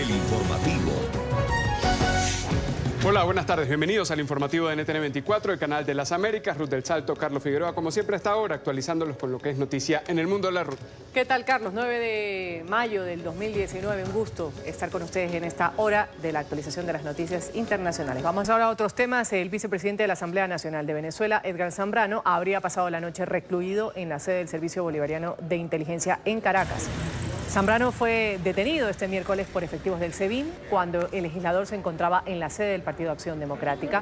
el informativo. Hola, buenas tardes. Bienvenidos al informativo de NTN 24, el canal de las Américas. Ruth del Salto, Carlos Figueroa, como siempre a esta hora, actualizándolos con lo que es noticia en el mundo de la Ruth. ¿Qué tal, Carlos? 9 de mayo del 2019. Un gusto estar con ustedes en esta hora de la actualización de las noticias internacionales. Vamos ahora a otros temas. El vicepresidente de la Asamblea Nacional de Venezuela, Edgar Zambrano, habría pasado la noche recluido en la sede del Servicio Bolivariano de Inteligencia en Caracas. Zambrano fue detenido este miércoles por efectivos del SEBIN cuando el legislador se encontraba en la sede del Partido Acción Democrática.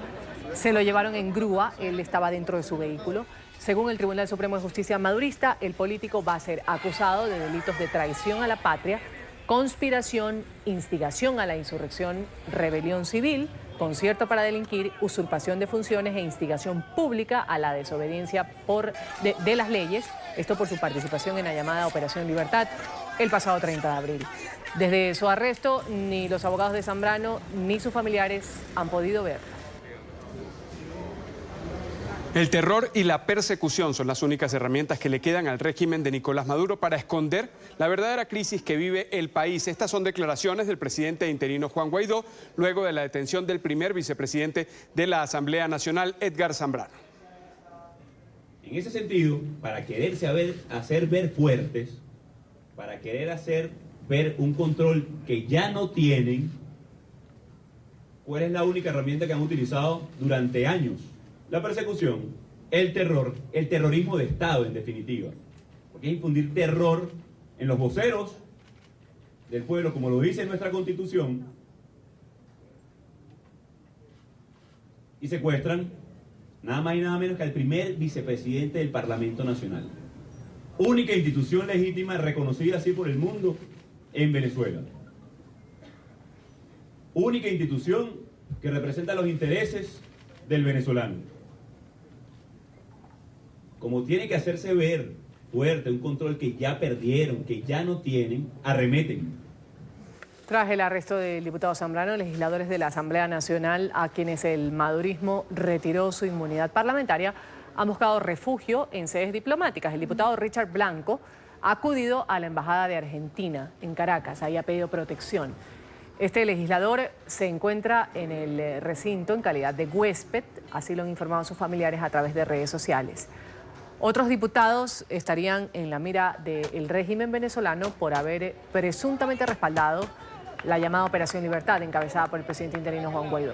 Se lo llevaron en grúa, él estaba dentro de su vehículo. Según el Tribunal Supremo de Justicia madurista, el político va a ser acusado de delitos de traición a la patria, conspiración, instigación a la insurrección, rebelión civil, concierto para delinquir, usurpación de funciones e instigación pública a la desobediencia de las leyes, esto por su participación en la llamada Operación Libertad el pasado 30 de abril. Desde su arresto, ni los abogados de Zambrano ni sus familiares han podido ver. El terror y la persecución son las únicas herramientas que le quedan al régimen de Nicolás Maduro para esconder la verdadera crisis que vive el país. Estas son declaraciones del presidente interino Juan Guaidó luego de la detención del primer vicepresidente de la Asamblea Nacional, Edgar Zambrano. En ese sentido, para quererse hacer ver fuertes, para querer hacer ver un control que ya no tienen, ¿cuál es la única herramienta que han utilizado durante años? La persecución, el terror, el terrorismo de Estado en definitiva. Porque es infundir terror en los voceros del pueblo, como lo dice nuestra Constitución, y secuestran nada más y nada menos que al primer vicepresidente del Parlamento Nacional. Única institución legítima reconocida así por el mundo en Venezuela. Única institución que representa los intereses del venezolano. Como tiene que hacerse ver fuerte un control que ya perdieron, que ya no tienen, arremeten. Tras el arresto del diputado Zambrano, legisladores de la Asamblea Nacional, a quienes el madurismo retiró su inmunidad parlamentaria, han buscado refugio en sedes diplomáticas. El diputado Richard Blanco ha acudido a la Embajada de Argentina en Caracas, ahí ha pedido protección. Este legislador se encuentra en el recinto en calidad de huésped, así lo han informado sus familiares a través de redes sociales. Otros diputados estarían en la mira del régimen venezolano por haber presuntamente respaldado la llamada Operación Libertad, encabezada por el presidente interino Juan Guaidó.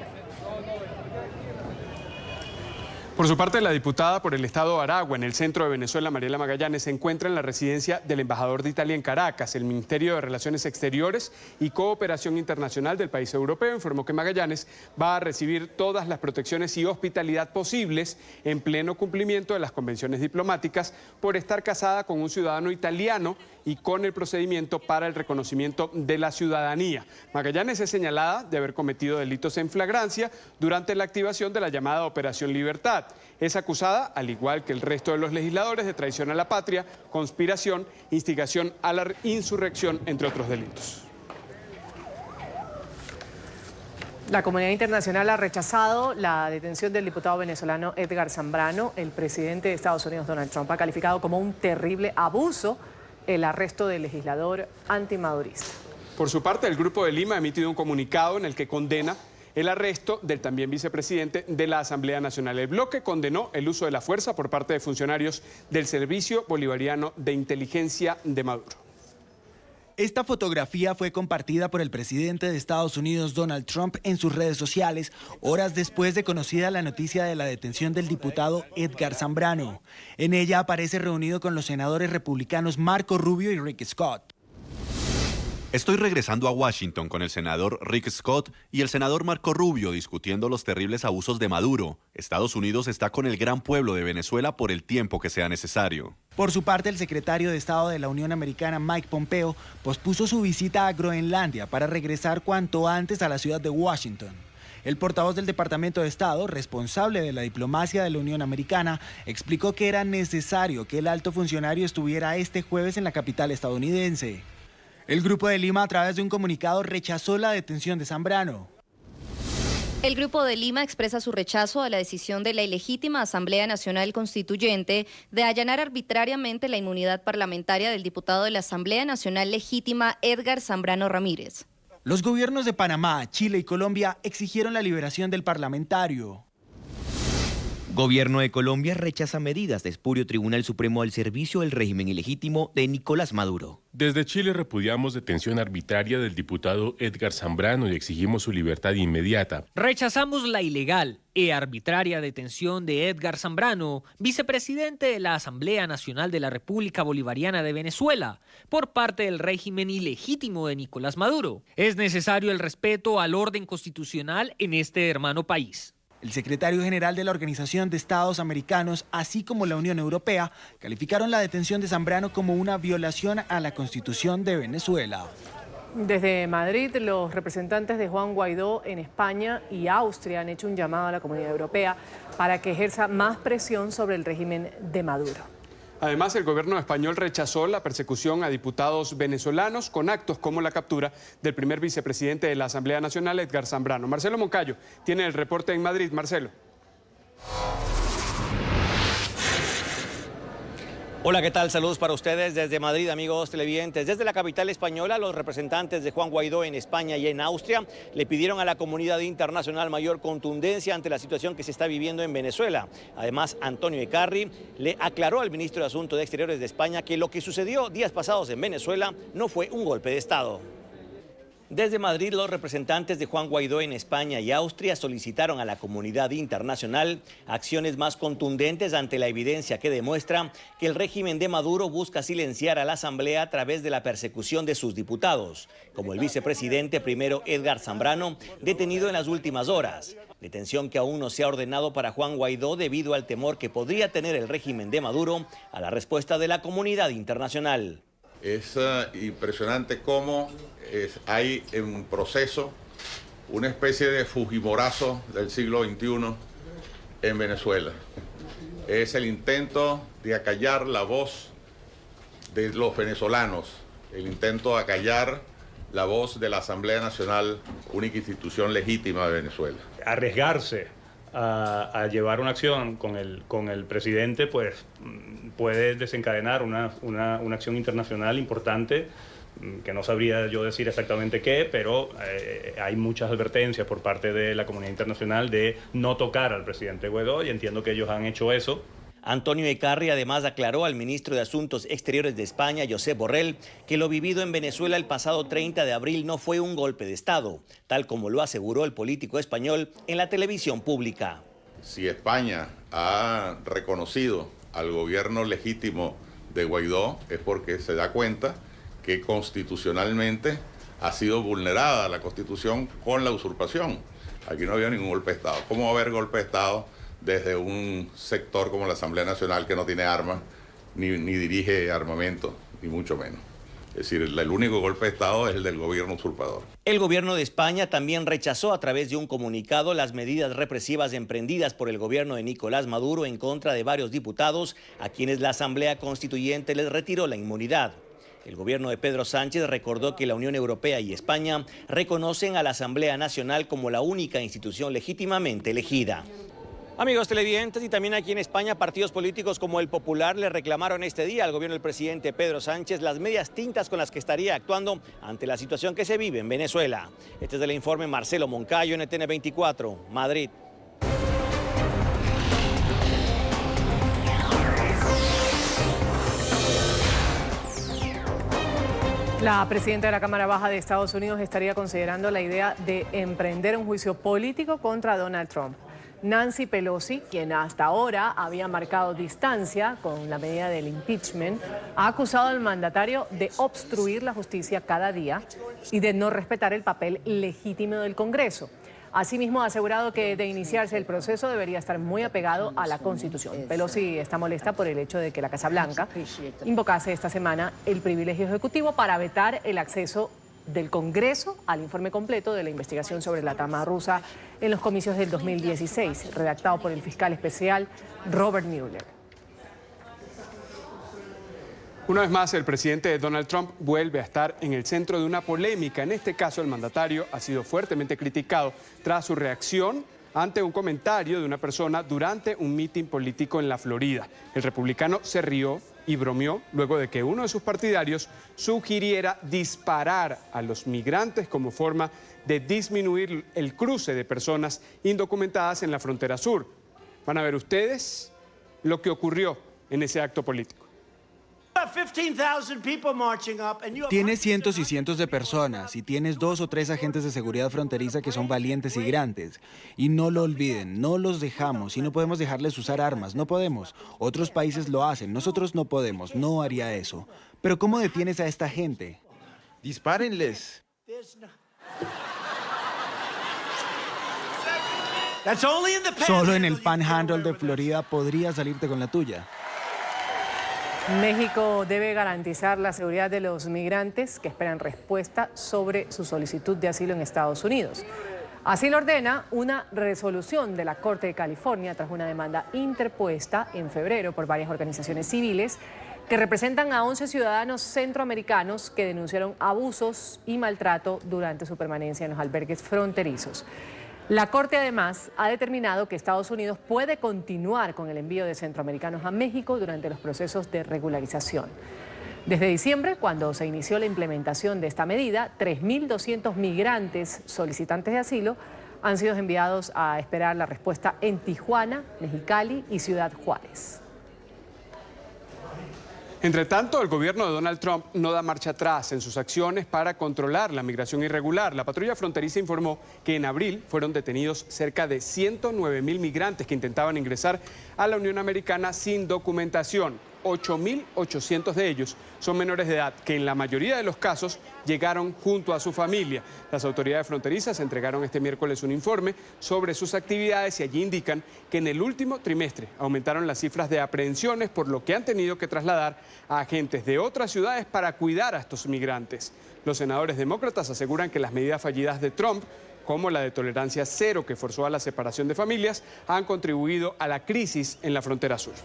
Por su parte, la diputada por el estado Aragua, en el centro de Venezuela, Mariela Magallanes, se encuentra en la residencia del embajador de Italia en Caracas. El Ministerio de Relaciones Exteriores y Cooperación Internacional del país europeo informó que Magallanes va a recibir todas las protecciones y hospitalidad posibles en pleno cumplimiento de las convenciones diplomáticas por estar casada con un ciudadano italiano y con el procedimiento para el reconocimiento de la ciudadanía. Magallanes es señalada de haber cometido delitos en flagrancia durante la activación de la llamada Operación Libertad. Es acusada, al igual que el resto de los legisladores, de traición a la patria, conspiración, instigación a la insurrección, entre otros delitos. La comunidad internacional ha rechazado la detención del diputado venezolano Edgar Zambrano. El presidente de Estados Unidos, Donald Trump, ha calificado como un terrible abuso el arresto del legislador antimadurista. Por su parte, el Grupo de Lima ha emitido un comunicado en el que condena el arresto del también vicepresidente de la Asamblea Nacional. El bloque condenó el uso de la fuerza por parte de funcionarios del Servicio Bolivariano de Inteligencia de Maduro. Esta fotografía fue compartida por el presidente de Estados Unidos, Donald Trump, en sus redes sociales, horas después de conocida la noticia de la detención del diputado Edgar Zambrano. En ella aparece reunido con los senadores republicanos Marco Rubio y Rick Scott. Estoy regresando a Washington con el senador Rick Scott y el senador Marco Rubio discutiendo los terribles abusos de Maduro. Estados Unidos está con el gran pueblo de Venezuela por el tiempo que sea necesario. Por su parte, el secretario de Estado de la Unión Americana, Mike Pompeo, pospuso su visita a Groenlandia para regresar cuanto antes a la ciudad de Washington. El portavoz del Departamento de Estado, responsable de la diplomacia de la Unión Americana, explicó que era necesario que el alto funcionario estuviera este jueves en la capital estadounidense. El Grupo de Lima, a través de un comunicado, rechazó la detención de Zambrano. El Grupo de Lima expresa su rechazo a la decisión de la ilegítima Asamblea Nacional Constituyente de allanar arbitrariamente la inmunidad parlamentaria del diputado de la Asamblea Nacional Legítima Edgar Zambrano Ramírez. Los gobiernos de Panamá, Chile y Colombia exigieron la liberación del parlamentario. Gobierno de Colombia rechaza medidas de espurio Tribunal Supremo al servicio del régimen ilegítimo de Nicolás Maduro. Desde Chile repudiamos detención arbitraria del diputado Edgar Zambrano y exigimos su libertad inmediata. Rechazamos la ilegal e arbitraria detención de Edgar Zambrano, vicepresidente de la Asamblea Nacional de la República Bolivariana de Venezuela, por parte del régimen ilegítimo de Nicolás Maduro. Es necesario el respeto al orden constitucional en este hermano país. El secretario general de la Organización de Estados Americanos, así como la Unión Europea, calificaron la detención de Zambrano como una violación a la Constitución de Venezuela. Desde Madrid, los representantes de Juan Guaidó en España y Austria han hecho un llamado a la Comunidad Europea para que ejerza más presión sobre el régimen de Maduro. Además, el gobierno español rechazó la persecución a diputados venezolanos con actos como la captura del primer vicepresidente de la Asamblea Nacional, Edgar Zambrano. Marcelo Moncayo tiene el reporte en Madrid. Marcelo. Hola, ¿qué tal? Saludos para ustedes desde Madrid, amigos televidentes. Desde la capital española, los representantes de Juan Guaidó en España y en Austria le pidieron a la comunidad internacional mayor contundencia ante la situación que se está viviendo en Venezuela. Además, Antonio Eccarri le aclaró al ministro de Asuntos Exteriores de España que lo que sucedió días pasados en Venezuela no fue un golpe de Estado. Desde Madrid, los representantes de Juan Guaidó en España y Austria solicitaron a la comunidad internacional acciones más contundentes ante la evidencia que demuestra que el régimen de Maduro busca silenciar a la Asamblea a través de la persecución de sus diputados, como el vicepresidente primero Edgar Zambrano, detenido en las últimas horas. Detención que aún no se ha ordenado para Juan Guaidó debido al temor que podría tener el régimen de Maduro a la respuesta de la comunidad internacional. Es impresionante cómo hay en proceso una especie de fujimorazo del siglo XXI en Venezuela. Es el intento de acallar la voz de los venezolanos, el intento de acallar la voz de la Asamblea Nacional, única institución legítima de Venezuela. Arriesgarse a llevar una acción con el presidente, pues puede desencadenar una acción internacional importante, que no sabría yo decir exactamente qué, pero hay muchas advertencias por parte de la comunidad internacional de no tocar al presidente Guaidó, y entiendo que ellos han hecho eso. Antonio Eccarri además aclaró al ministro de Asuntos Exteriores de España, Josep Borrell, que lo vivido en Venezuela el pasado 30 de abril no fue un golpe de Estado, tal como lo aseguró el político español en la televisión pública. Si España ha reconocido al gobierno legítimo de Guaidó es porque se da cuenta que constitucionalmente ha sido vulnerada la Constitución con la usurpación. Aquí no había ningún golpe de Estado. ¿Cómo va a haber golpe de Estado desde un sector como la Asamblea Nacional que no tiene armas, ni dirige armamento, ni mucho menos? Es decir, el único golpe de Estado es el del gobierno usurpador. El gobierno de España también rechazó a través de un comunicado las medidas represivas emprendidas por el gobierno de Nicolás Maduro en contra de varios diputados a quienes la Asamblea Constituyente les retiró la inmunidad. El gobierno de Pedro Sánchez recordó que la Unión Europea y España reconocen a la Asamblea Nacional como la única institución legítimamente elegida. Amigos televidentes, y también aquí en España, partidos políticos como el Popular le reclamaron este día al gobierno del presidente Pedro Sánchez las medias tintas con las que estaría actuando ante la situación que se vive en Venezuela. Este es el informe Marcelo Moncayo, NTN 24, Madrid. La presidenta de la Cámara Baja de Estados Unidos estaría considerando la idea de emprender un juicio político contra Donald Trump. Nancy Pelosi, quien hasta ahora había marcado distancia con la medida del impeachment, ha acusado al mandatario de obstruir la justicia cada día y de no respetar el papel legítimo del Congreso. Asimismo, ha asegurado que de iniciarse el proceso debería estar muy apegado a la Constitución. Pelosi está molesta por el hecho de que la Casa Blanca invocase esta semana el privilegio ejecutivo para vetar el acceso del Congreso al informe completo de la investigación sobre la trama rusa en los comicios del 2016, redactado por el fiscal especial Robert Mueller. Una vez más, el presidente Donald Trump vuelve a estar en el centro de una polémica. En este caso, el mandatario ha sido fuertemente criticado tras su reacción ante un comentario de una persona durante un mitin político en la Florida. El republicano se rió y bromeó luego de que uno de sus partidarios sugiriera disparar a los migrantes como forma de disminuir el cruce de personas indocumentadas en la frontera sur. Van a ver ustedes lo que ocurrió en ese acto político. Tienes cientos y cientos de personas y tienes 2 o 3 agentes de seguridad fronteriza que son valientes y grandes. Y no lo olviden, no los dejamos y no podemos dejarles usar armas, no podemos. Otros países lo hacen, nosotros no podemos, no haría eso. Pero ¿cómo detienes a esta gente? Dispárenles. Solo en el Panhandle de Florida podrías salirte con la tuya. México debe garantizar la seguridad de los migrantes que esperan respuesta sobre su solicitud de asilo en Estados Unidos. Así lo ordena una resolución de la Corte de California tras una demanda interpuesta en febrero por varias organizaciones civiles que representan a 11 ciudadanos centroamericanos que denunciaron abusos y maltrato durante su permanencia en los albergues fronterizos. La Corte además ha determinado que Estados Unidos puede continuar con el envío de centroamericanos a México durante los procesos de regularización. Desde diciembre, cuando se inició la implementación de esta medida, 3.200 migrantes solicitantes de asilo han sido enviados a esperar la respuesta en Tijuana, Mexicali y Ciudad Juárez. Entre tanto, el gobierno de Donald Trump no da marcha atrás en sus acciones para controlar la migración irregular. La patrulla fronteriza informó que en abril fueron detenidos cerca de 109.000 migrantes que intentaban ingresar a la Unión Americana sin documentación. 8.800 de ellos son menores de edad que en la mayoría de los casos llegaron junto a su familia. Las autoridades fronterizas entregaron este miércoles un informe sobre sus actividades y allí indican que en el último trimestre aumentaron las cifras de aprehensiones, por lo que han tenido que trasladar a agentes de otras ciudades para cuidar a estos migrantes. Los senadores demócratas aseguran que las medidas fallidas de Trump, como la de tolerancia cero que forzó a la separación de familias, han contribuido a la crisis en la frontera sur.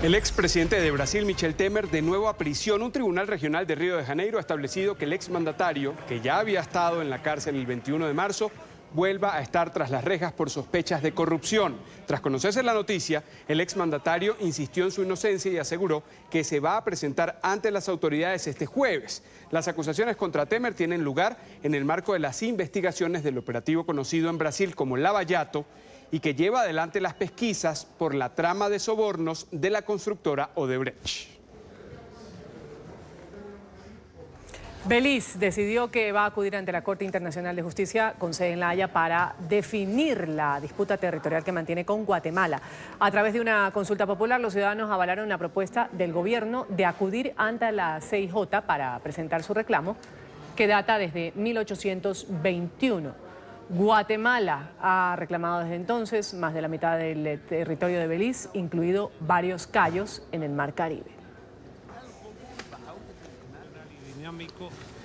El expresidente de Brasil, Michel Temer, de nuevo a prisión. Un tribunal regional de Río de Janeiro ha establecido que el exmandatario, que ya había estado en la cárcel el 21 de marzo, vuelva a estar tras las rejas por sospechas de corrupción. Tras conocerse la noticia, el exmandatario insistió en su inocencia y aseguró que se va a presentar ante las autoridades este jueves. Las acusaciones contra Temer tienen lugar en el marco de las investigaciones del operativo conocido en Brasil como Lava Jato, y que lleva adelante las pesquisas por la trama de sobornos de la constructora Odebrecht. Belice decidió que va a acudir ante la Corte Internacional de Justicia con sede en La Haya para definir la disputa territorial que mantiene con Guatemala. A través de una consulta popular, los ciudadanos avalaron la propuesta del gobierno de acudir ante la CIJ para presentar su reclamo, que data desde 1821. Guatemala ha reclamado desde entonces más de la mitad del territorio de Belice, incluido varios cayos en el Mar Caribe.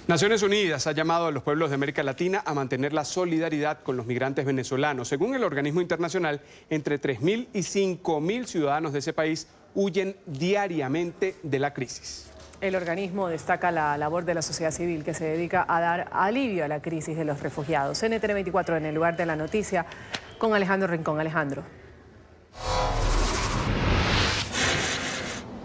Naciones Unidas ha llamado a los pueblos de América Latina a mantener la solidaridad con los migrantes venezolanos. Según el organismo internacional, entre 3.000 y 5.000 ciudadanos de ese país huyen diariamente de la crisis. El organismo destaca la labor de la sociedad civil que se dedica a dar alivio a la crisis de los refugiados. NTN 24 en el lugar de la noticia con Alejandro Rincón. Alejandro.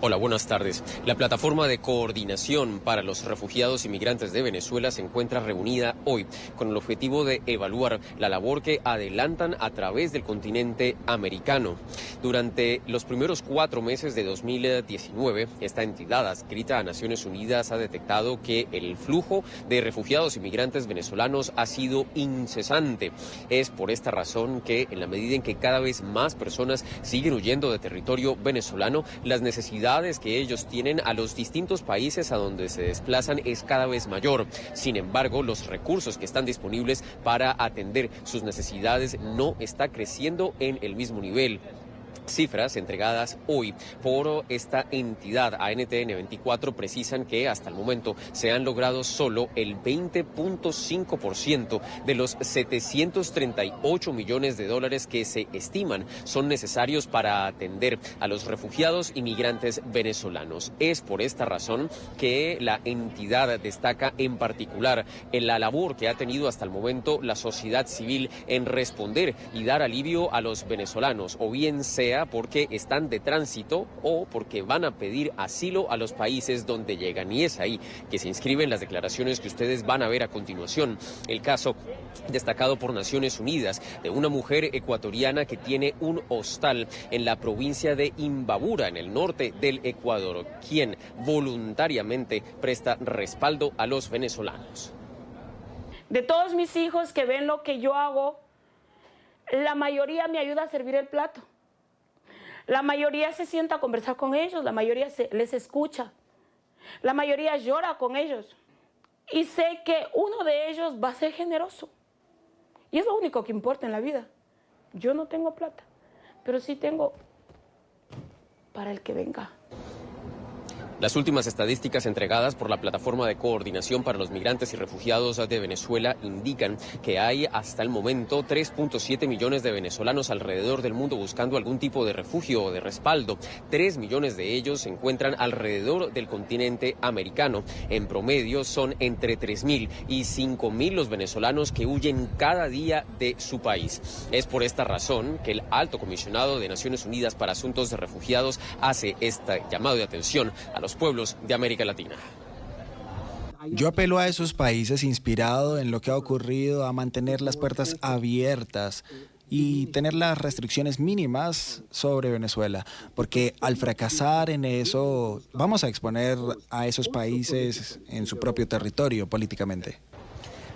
Hola, buenas tardes. La plataforma de coordinación para los refugiados y migrantes de Venezuela se encuentra reunida hoy con el objetivo de evaluar la labor que adelantan a través del continente americano. Durante los primeros 4 meses de 2019, esta entidad adscrita a Naciones Unidas ha detectado que el flujo de refugiados y migrantes venezolanos ha sido incesante. Es por esta razón que, en la medida en que cada vez más personas siguen huyendo de territorio venezolano, las necesidades que ellos tienen a los distintos países a donde se desplazan es cada vez mayor. Sin embargo, los recursos que están disponibles para atender sus necesidades no está creciendo en el mismo nivel. Cifras entregadas hoy por esta entidad a NTN 24 precisan que hasta el momento se han logrado solo el 20.5% de los 738 millones de dólares que se estiman son necesarios para atender a los refugiados y migrantes venezolanos. Es por esta razón que la entidad destaca en particular en la labor que ha tenido hasta el momento la sociedad civil en responder y dar alivio a los venezolanos, o bien sea porque están de tránsito o porque van a pedir asilo a los países donde llegan. Y es ahí que se inscriben las declaraciones que ustedes van a ver a continuación. El caso destacado por Naciones Unidas de una mujer ecuatoriana que tiene un hostal en la provincia de Imbabura, en el norte del Ecuador, quien voluntariamente presta respaldo a los venezolanos. De todos mis hijos que ven lo que yo hago, la mayoría me ayuda a servir el plato. La mayoría se sienta a conversar con ellos, la mayoría les escucha, la mayoría llora con ellos. Y sé que uno de ellos va a ser generoso. Y es lo único que importa en la vida. Yo no tengo plata, pero sí tengo para el que venga. Las últimas estadísticas entregadas por la Plataforma de Coordinación para los Migrantes y Refugiados de Venezuela indican que hay hasta el momento 3.7 millones de venezolanos alrededor del mundo buscando algún tipo de refugio o de respaldo. 3 millones de ellos se encuentran alrededor del continente americano. En promedio son entre 3.000 y 5.000 los venezolanos que huyen cada día de su país. Es por esta razón que el Alto Comisionado de Naciones Unidas para Asuntos de Refugiados hace este llamado de atención a los pueblos de América Latina. Yo apelo a esos países, inspirado en lo que ha ocurrido, a mantener las puertas abiertas y tener las restricciones mínimas sobre Venezuela, porque al fracasar en eso vamos a exponer a esos países en su propio territorio políticamente.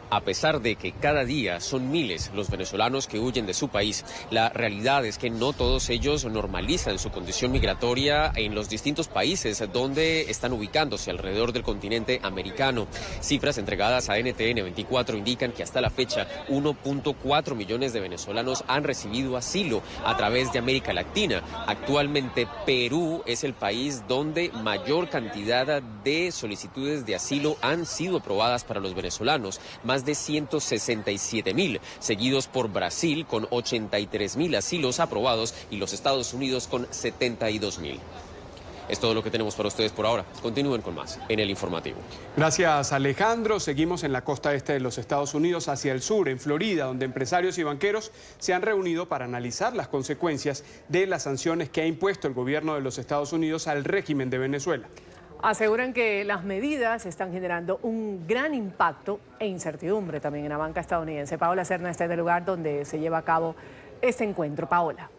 A pesar de que cada día son miles los venezolanos que huyen de su país, la realidad es que no todos ellos normalizan su condición migratoria en los distintos países donde están ubicándose alrededor del continente americano. Cifras entregadas a NTN 24 indican que hasta la fecha 1.4 millones de venezolanos han recibido asilo a través de América Latina. Actualmente Perú es el país donde mayor cantidad de solicitudes de asilo han sido aprobadas para los venezolanos, más de 167.000, seguidos por Brasil con 83.000 asilos aprobados y los Estados Unidos con 72.000. Es todo lo que tenemos para ustedes por ahora. Continúen con más en el informativo. Gracias, Alejandro. Seguimos en la costa este de los Estados Unidos, hacia el sur, en Florida, donde empresarios y banqueros se han reunido para analizar las consecuencias de las sanciones que ha impuesto el gobierno de los Estados Unidos al régimen de Venezuela. Aseguran que las medidas están generando un gran impacto e incertidumbre también en la banca estadounidense. Paola Serna está en el lugar donde se lleva a cabo este encuentro. Paola.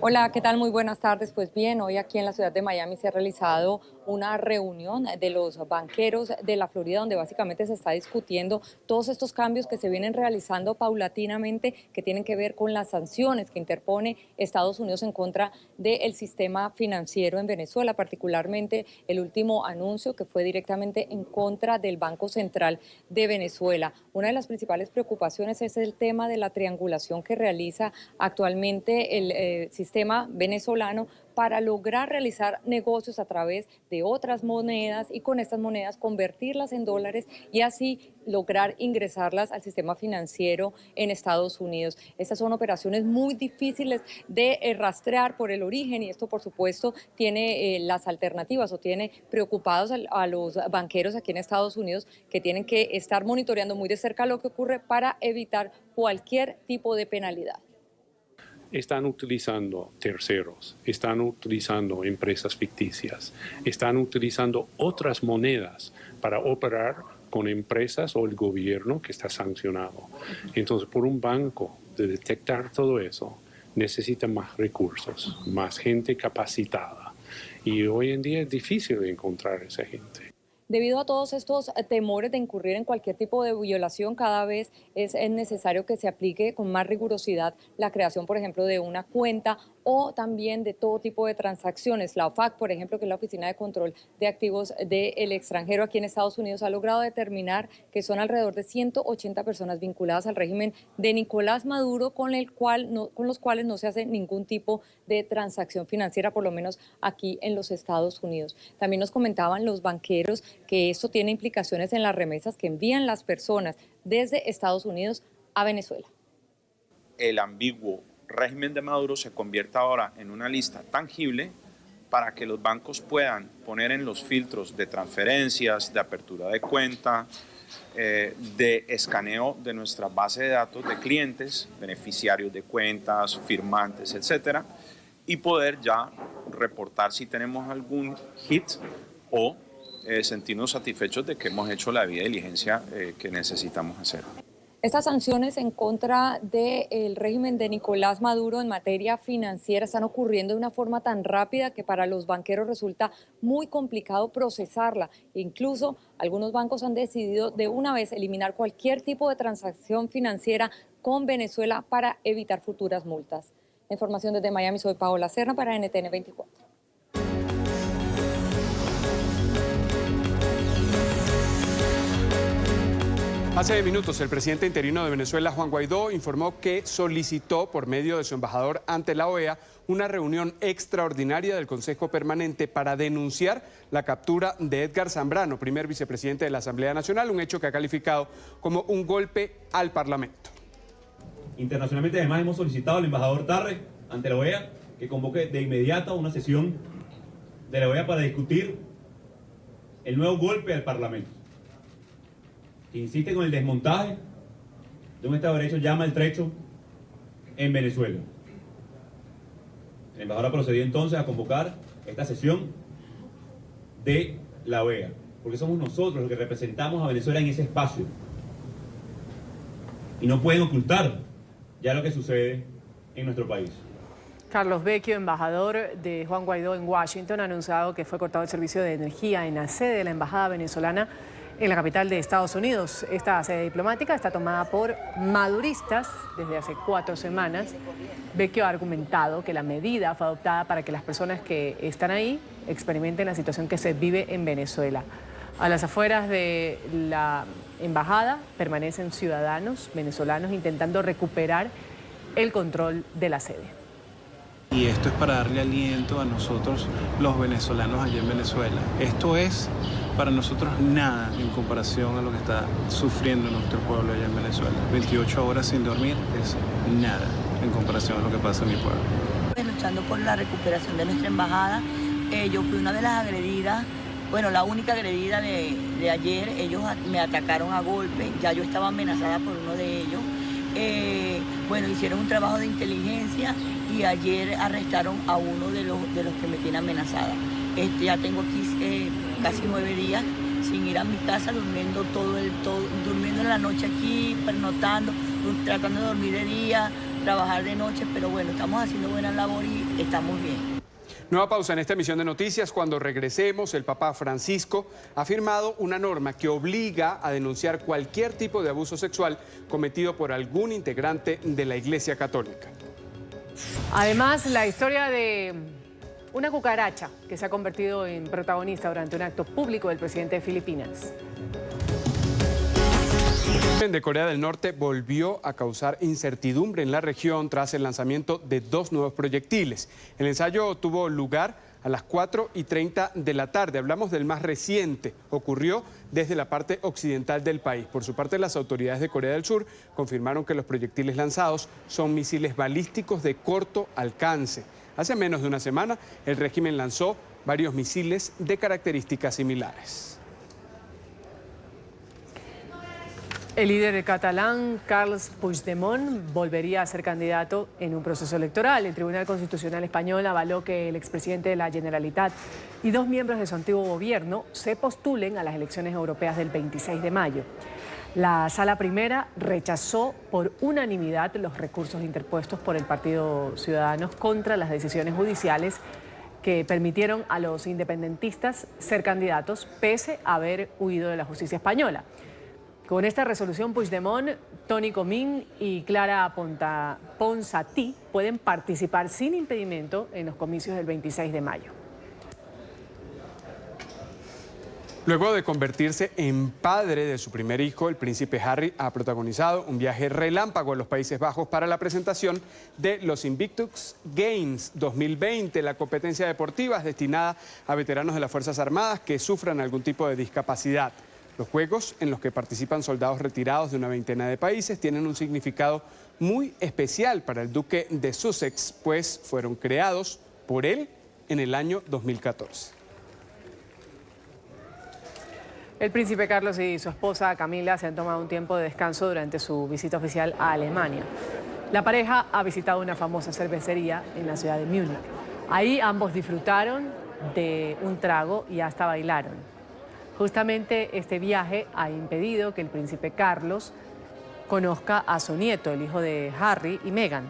Hola, ¿qué tal? Muy buenas tardes. Pues bien, hoy aquí en la ciudad de Miami se ha realizado una reunión de los banqueros de la Florida donde básicamente se está discutiendo todos estos cambios que se vienen realizando paulatinamente que tienen que ver con las sanciones que interpone Estados Unidos en contra del sistema financiero en Venezuela, particularmente el último anuncio que fue directamente en contra del Banco Central de Venezuela. Una de las principales preocupaciones es el tema de la triangulación que realiza actualmente el sistema venezolano para lograr realizar negocios a través de otras monedas y con estas monedas convertirlas en dólares y así lograr ingresarlas al sistema financiero en Estados Unidos. Estas son operaciones muy difíciles de rastrear por el origen y esto por supuesto tiene las alternativas o tiene preocupados a los banqueros aquí en Estados Unidos que tienen que estar monitoreando muy de cerca lo que ocurre para evitar cualquier tipo de penalidad. Están utilizando terceros, están utilizando empresas ficticias, están utilizando otras monedas para operar con empresas o el gobierno que está sancionado. Entonces, por un banco de detectar todo eso, necesita más recursos, más gente capacitada. Y hoy en día es difícil encontrar esa gente. Debido a todos estos temores de incurrir en cualquier tipo de violación, cada vez es necesario que se aplique con más rigurosidad la creación, por ejemplo, de una cuenta o también de todo tipo de transacciones. La OFAC, por ejemplo, que es la Oficina de Control de Activos del Extranjero aquí en Estados Unidos, ha logrado determinar que son alrededor de 180 personas vinculadas al régimen de Nicolás Maduro con los cuales no se hace ningún tipo de transacción financiera, por lo menos aquí en los Estados Unidos. También nos comentaban los banqueros que esto tiene implicaciones en las remesas que envían las personas desde Estados Unidos a Venezuela. El ambiguo régimen de Maduro se convierta ahora en una lista tangible para que los bancos puedan poner en los filtros de transferencias, de apertura de cuenta, de escaneo de nuestra base de datos de clientes, beneficiarios de cuentas, firmantes, etcétera, y poder ya reportar si tenemos algún hit o sentirnos satisfechos de que hemos hecho la debida diligencia que necesitamos hacer. Estas sanciones en contra del régimen de Nicolás Maduro en materia financiera están ocurriendo de una forma tan rápida que para los banqueros resulta muy complicado procesarla. Incluso algunos bancos han decidido de una vez eliminar cualquier tipo de transacción financiera con Venezuela para evitar futuras multas. La información desde Miami, soy Paola Serna para NTN 24. Hace minutos, el presidente interino de Venezuela, Juan Guaidó, informó que solicitó por medio de su embajador ante la OEA una reunión extraordinaria del Consejo Permanente para denunciar la captura de Edgar Zambrano, primer vicepresidente de la Asamblea Nacional, un hecho que ha calificado como un golpe al Parlamento. Internacionalmente, además, hemos solicitado al embajador Tarre ante la OEA que convoque de inmediato una sesión de la OEA para discutir el nuevo golpe al Parlamento, que insiste con el desmontaje de un Estado de Derecho ya maltrecho en Venezuela. El embajador ha procedido entonces a convocar esta sesión de la OEA, porque somos nosotros los que representamos a Venezuela en ese espacio. Y no pueden ocultar ya lo que sucede en nuestro país. Carlos Vecchio, embajador de Juan Guaidó en Washington, ha anunciado que fue cortado el servicio de energía en la sede de la embajada venezolana en la capital de Estados Unidos. Esta sede diplomática está tomada por maduristas desde hace 4 semanas. Vecchio ha argumentado que la medida fue adoptada para que las personas que están ahí experimenten la situación que se vive en Venezuela. A las afueras de la embajada permanecen ciudadanos venezolanos intentando recuperar el control de la sede. Y esto es para darle aliento a nosotros, los venezolanos allá en Venezuela. Esto es para nosotros nada en comparación a lo que está sufriendo nuestro pueblo allá en Venezuela. 28 horas sin dormir es nada en comparación a lo que pasa en mi pueblo. Luchando por la recuperación de nuestra embajada, yo fui una de las agredidas, bueno, la única agredida de ayer. Ellos me atacaron a golpe, ya yo estaba amenazada por uno de ellos. Bueno, hicieron un trabajo de inteligencia y ayer arrestaron a uno de los que me tiene amenazada. Ya tengo aquí casi 9 días sin ir a mi casa, durmiendo durmiendo en la noche aquí, pernoctando, tratando de dormir de día, trabajar de noche, pero bueno, estamos haciendo buena labor y estamos bien. Nueva pausa en esta emisión de noticias. Cuando regresemos, el Papa Francisco ha firmado una norma que obliga a denunciar cualquier tipo de abuso sexual cometido por algún integrante de la Iglesia Católica. Además, la historia de una cucaracha que se ha convertido en protagonista durante un acto público del presidente de Filipinas. De Corea del Norte volvió a causar incertidumbre en la región tras el lanzamiento de 2 nuevos proyectiles. El ensayo tuvo lugar a las 4:30 de la tarde. Hablamos del más reciente. Ocurrió desde la parte occidental del país. Por su parte, las autoridades de Corea del Sur confirmaron que los proyectiles lanzados son misiles balísticos de corto alcance. Hace menos de una semana, el régimen lanzó varios misiles de características similares. El líder catalán, Carles Puigdemont, volvería a ser candidato en un proceso electoral. El Tribunal Constitucional Español avaló que el expresidente de la Generalitat y 2 miembros de su antiguo gobierno se postulen a las elecciones europeas del 26 de mayo. La Sala Primera rechazó por unanimidad los recursos interpuestos por el Partido Ciudadanos contra las decisiones judiciales que permitieron a los independentistas ser candidatos pese a haber huido de la justicia española. Con esta resolución, Puigdemont, Toni Comín y Clara Ponsatí pueden participar sin impedimento en los comicios del 26 de mayo. Luego de convertirse en padre de su primer hijo, el príncipe Harry ha protagonizado un viaje relámpago a los Países Bajos para la presentación de los Invictus Games 2020, la competencia deportiva destinada a veteranos de las Fuerzas Armadas que sufran algún tipo de discapacidad. Los juegos, en los que participan soldados retirados de una veintena de países, tienen un significado muy especial para el duque de Sussex, pues fueron creados por él en el año 2014. El príncipe Carlos y su esposa Camila se han tomado un tiempo de descanso durante su visita oficial a Alemania. La pareja ha visitado una famosa cervecería en la ciudad de Múnich. Ahí ambos disfrutaron de un trago y hasta bailaron. Justamente este viaje ha impedido que el príncipe Carlos conozca a su nieto, el hijo de Harry y Meghan.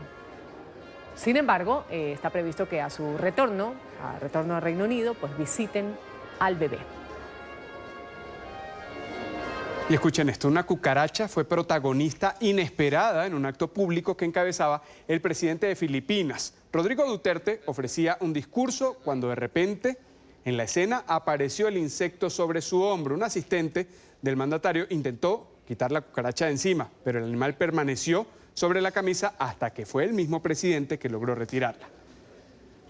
Sin embargo, está previsto que a su retorno al Reino Unido, pues visiten al bebé. Y escuchen esto, una cucaracha fue protagonista inesperada en un acto público que encabezaba el presidente de Filipinas. Rodrigo Duterte ofrecía un discurso cuando de repente en la escena apareció el insecto sobre su hombro. Un asistente del mandatario intentó quitar la cucaracha de encima, pero el animal permaneció sobre la camisa hasta que fue el mismo presidente que logró retirarla.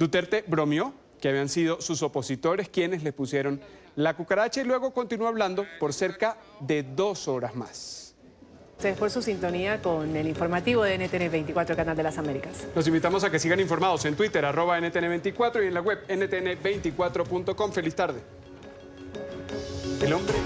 Duterte bromeó que habían sido sus opositores quienes le pusieron la cucaracha y luego continuó hablando por cerca de 2 horas más. Gracias por su sintonía con el informativo de NTN 24, Canal de las Américas. Los invitamos a que sigan informados en Twitter, @NTN24 y en la web ntn24.com. Feliz tarde. El hombre